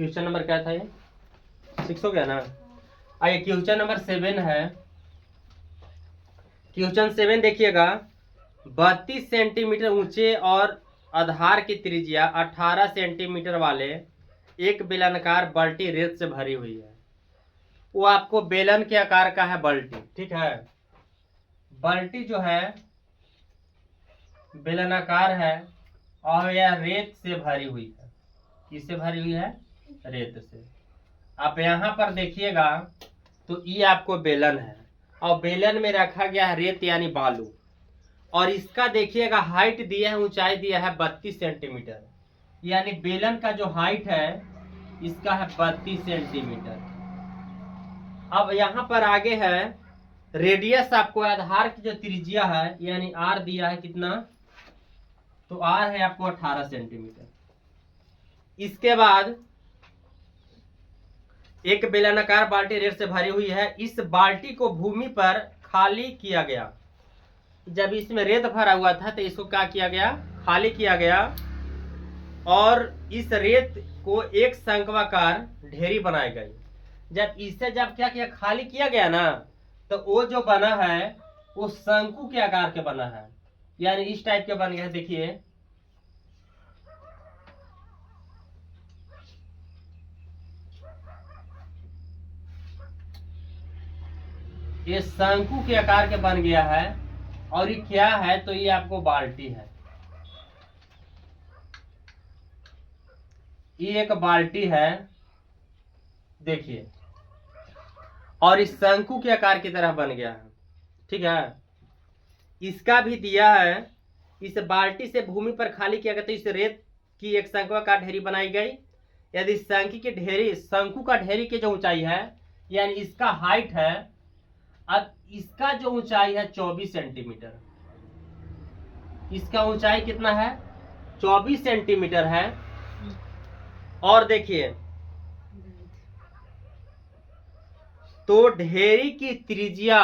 Question number क्या था ये? 6 हो गया ना। आइए क्वेश्चन नंबर 7 है। क्वेश्चन 7 देखिएगा। 32 सेंटीमीटर ऊंचे और आधार की त्रिज्या 18 सेंटीमीटर वाले एक बेलनाकार बाल्टी रेत से भरी हुई है। वो आपको बेलन के आकार का है बाल्टी, ठीक है। बाल्टी जो है बेलनाकार है और यह रेत से भरी हुई है। किससे भरी हुई है? रेत से। आप यहाँ पर देखिएगा तो ये आपको बेलन है और बेलन में रखा गया है रेत यानी बालू। और इसका देखिएगा हाइट दिया है, ऊंचाई दिया है 32 सेंटीमीटर, यानी बेलन का जो हाइट है इसका है 32 सेंटीमीटर। अब यहाँ पर आगे है रेडियस, आपको आधार की जो त्रिज्या है यानी आर दिया है कितना, तो आर है आपको 18 सेंटीमीटर। इसके बाद एक बेलनाकार बाल्टी रेत से भरी हुई है। इस बाल्टी को भूमि पर खाली किया गया। जब इसमें रेत भरा हुआ था तो इसको क्या किया गया? खाली किया गया। और इस रेत को एक शंक्वाकार ढेरी बनाई गई। जब क्या किया? खाली किया गया ना, तो वो जो बना है वो शंकु के आकार के बना है, यानी इस टाइप के बन गया है। देखिए ये शंकु के आकार के बन गया है। और ये क्या है? तो ये आपको बाल्टी है। ये एक बाल्टी है, देखिए, और इस शंकु के आकार की तरह बन गया है, ठीक है। इसका भी दिया है। इस बाल्टी से भूमि पर खाली किया गया तो इस रेत की एक शंक्वाकार ढेरी बनाई गई। यदि शंकु का ढेरी की जो ऊंचाई है यानी इसका हाइट है, अब इसका जो ऊंचाई है 24 सेंटीमीटर। इसका ऊंचाई कितना है? 24 सेंटीमीटर है। और देखिए तो ढेरी की त्रिज्या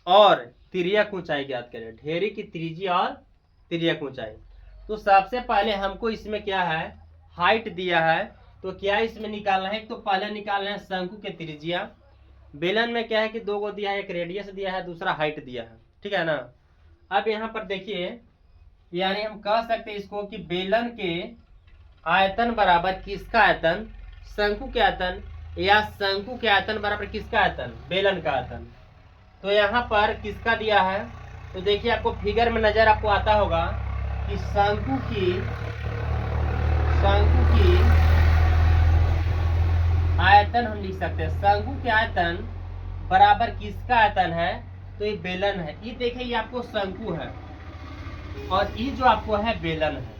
और तिर्यक ऊंचाई ज्ञात करें। ढेरी की त्रिज्या और तिर्यक ऊंचाई। तो सबसे पहले हमको इसमें क्या है? हाइट दिया है, तो क्या इसमें निकालना है? तो पहले निकालना है शंकु के त्रिज्या। बेलन में क्या है कि दो को दिया है, एक रेडियस दिया है, दूसरा हाइट दिया है, ठीक है ना। अब यहाँ पर देखिए, यानी हम कह सकते हैं इसको कि बेलन के आयतन बराबर किसका आयतन? शंकु के आयतन, या शंकु के आयतन बराबर किसका आयतन? बेलन का आयतन। तो यहाँ पर किसका दिया है? तो देखिए आपको फिगर में नजर आपको आता होगा कि शंकु की आयतन हम लिख सकते हैं। शंकु के आयतन बराबर किसका आयतन है? तो ये बेलन है। ये देखिए ये आपको शंकु है और ये जो आपको है बेलन है।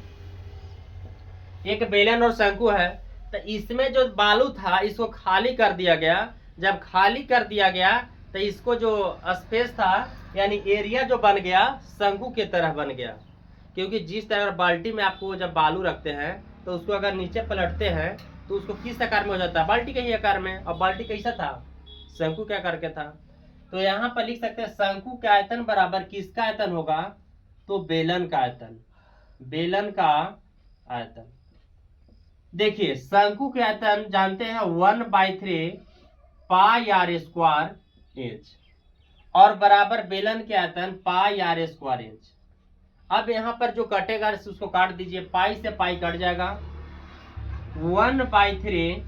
एक बेलन और शंकु है। तो इसमें जो बालू था इसको खाली कर दिया गया। जब खाली कर दिया गया तो इसको जो स्पेस था यानी एरिया जो बन गया शंकु के तरह बन गया। क्योंकि जिस तरह बाल्टी में आपको जब बालू रखते हैं तो उसको अगर नीचे पलटते हैं तो उसको किस आकार में हो जाता है? बाल्टी के ही आकार में। और बाल्टी कैसा था? शंकु के आकार के था। तो यहाँ पर लिख सकते हैं शंकु का आयतन बराबर किसका आयतन होगा? तो बेलन का आयतन। बेलन का आयतन। देखिए शंकु के आयतन जानते हैं 1/3 पाई आर स्क्वायर इंच, और बराबर बेलन के आयतन पाई आर स्क्वायर इंच। अब यहाँ पर जो कटेगा उसको काट दीजिए। पाई से पाई कट जाएगा। 1/3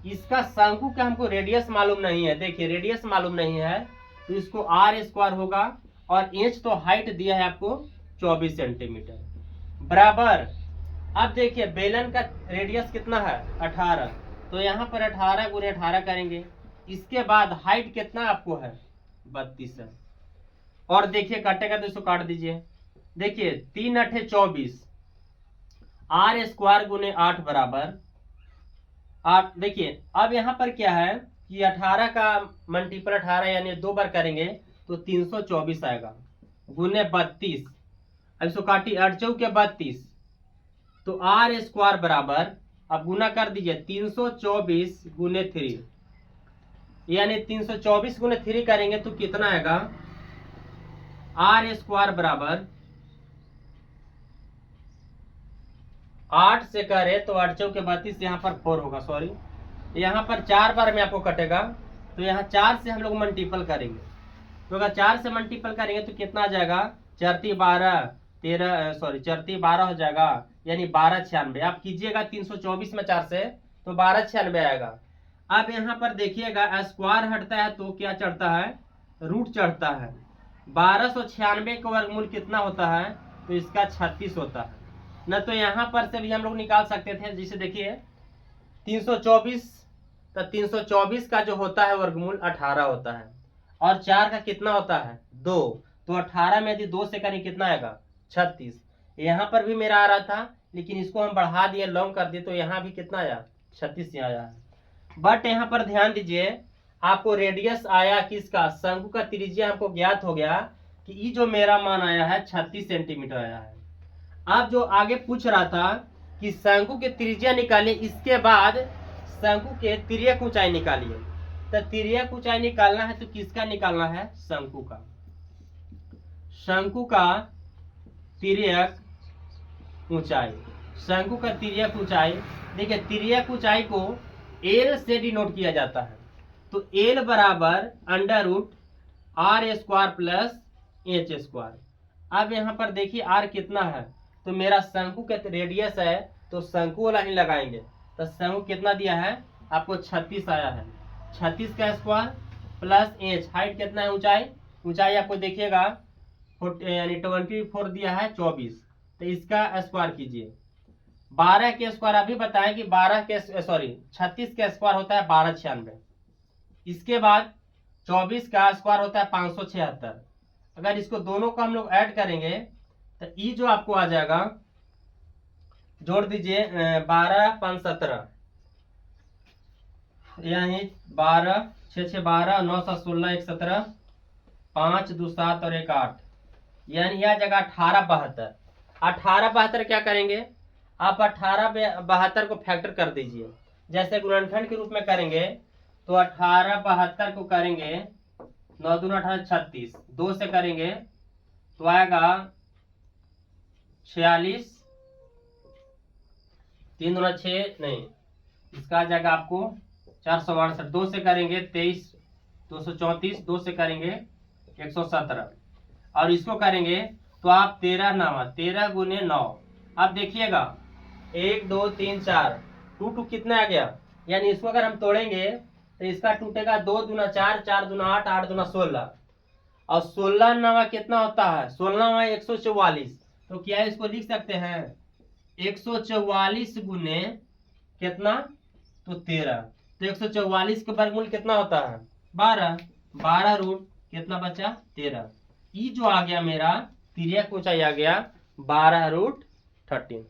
इसका शंकु का हमको रेडियस मालूम नहीं है। देखिए रेडियस मालूम नहीं है तो इसको आर स्क्वायर होगा, और इंच तो हाइट दिया है आपको 24 सेंटीमीटर बराबर। अब देखिए बेलन का रेडियस कितना है? 18। तो यहाँ पर 18 गुणे 18 करेंगे। इसके बाद हाइट कितना आपको है? 32 है। और देखिए कटेगा तो इसको काट दीजिए। देखिए 3 8 24, आर स्क्वायर गुणे 8 बराबर 8। देखिए अब यहाँ पर क्या है कि 18 का मल्टीपल 18 यानी 2 बार करेंगे तो 324 आएगा गुणे 32। अब इसको काटिए 8 चौके 32, तो आर स्क्वायर बराबर, अब गुना कर दीजिए 324 गुने 3, यानी 324 गुने 3 करेंगे तो कितना आएगा? आर स्क्वायर बराबर 8 से करे तो 8 चौके 32, यहाँ पर 4 होगा, सॉरी यहाँ पर 4 बार में आपको कटेगा, तो यहाँ 4 से हम लोग मल्टीपल करेंगे। तो अगर 4 से मल्टीपल करेंगे तो कितना आ जाएगा, 4×3 = 12 हो जाएगा, यानी 1296। आप कीजिएगा 324 में 4 से तो 1296 आएगा। अब यहाँ पर देखिएगा स्क्वायर हटता है तो क्या चढ़ता है, रूट चढ़ता है। 1296 का वर्गमूल कितना होता है, तो इसका 36 होता है न। तो यहाँ पर से भी हम लोग निकाल सकते थे, जिसे देखिए 324, तो 324 का जो होता है वर्गमूल 18 होता है, और 4 का कितना होता है 2, तो 18 में यदि 2 से करें कितना आएगा 36। यहाँ पर भी मेरा आ रहा था, लेकिन इसको हम बढ़ा दिए, लॉन्ग कर दिए, तो यहाँ भी कितना आया 36 आया है। बट यहाँ पर ध्यान दीजिए, आपको रेडियस आया किसका, शंकु का त्रिज्या हमको ज्ञात हो गया कि ये जो मेरा मान आया है 36 सेंटीमीटर आया है। अब जो आगे पूछ रहा था कि शंकु के त्रिज्या निकालिए, इसके बाद शंकु के तिर्यक ऊंचाई निकालिए। तो तिर्यक ऊंचाई निकालना है तो किसका निकालना है, शंकु का। शंकु का तिर्यक ऊंचाई, शंकु का तिर्यक ऊंचाई, देखिए तिर्यक ऊंचाई को एल से डिनोट किया जाता है। तो एल बराबर √r² प्लस h²। अब यहाँ पर देखिए r कितना है, तो मेरा शंकु का रेडियस है, तो शंकु वाला ही लगाएंगे। तो शंकु कितना दिया है आपको 36 आया है, 36 का स्क्वायर प्लस h, हाइट कितना है, ऊंचाई आपको देखिएगा यानी 24 दिया है 24, तो इसका स्क्वायर कीजिए। 12 के स्क्वायर अभी बताएं कि 36 का स्क्वायर होता है 1296। इसके बाद 24 का स्क्वायर होता है 576। अगर इसको दोनों को हम लोग ऐड करेंगे तो ई जो आपको आ जाएगा, जोड़ दीजिए 12 5 17, यानी 12 6 6 12 9 7 16 1 17 5 2 7 और 1 8, यानी यह जगह 18 72। 18 72 क्या करेंगे आप, 18 72 को फैक्टर कर दीजिए। जैसे गुणनखंड के रूप में करेंगे तो 18 72 को करेंगे 9 दूना 18 36, 2 से करेंगे तो आएगा 46, 3 दूना 6 नहीं, इसका आ जाएगा आपको 462, 2 से करेंगे 23 234, 2 से करेंगे 117, और इसको करेंगे तो आप 13 9 13 गुने 9। अब देखिएगा 1 2 3 4, 2 कितना आ गया, यानी इसको अगर हम तोड़ेंगे तो इसका टूटेगा 2 दूना 4 4 दूना 8 8 दूना 16, और 16 9 कितना होता है, 16 9 144। तो क्या इसको लिख सकते हैं 144 गुने कितना, तो 13। तो 144 का वर्गमूल कितना होता है 12, 12 रूट कितना बचा 13। ई जो आ गया मेरा तिर्यक ऊंचाई आ गया 12√13।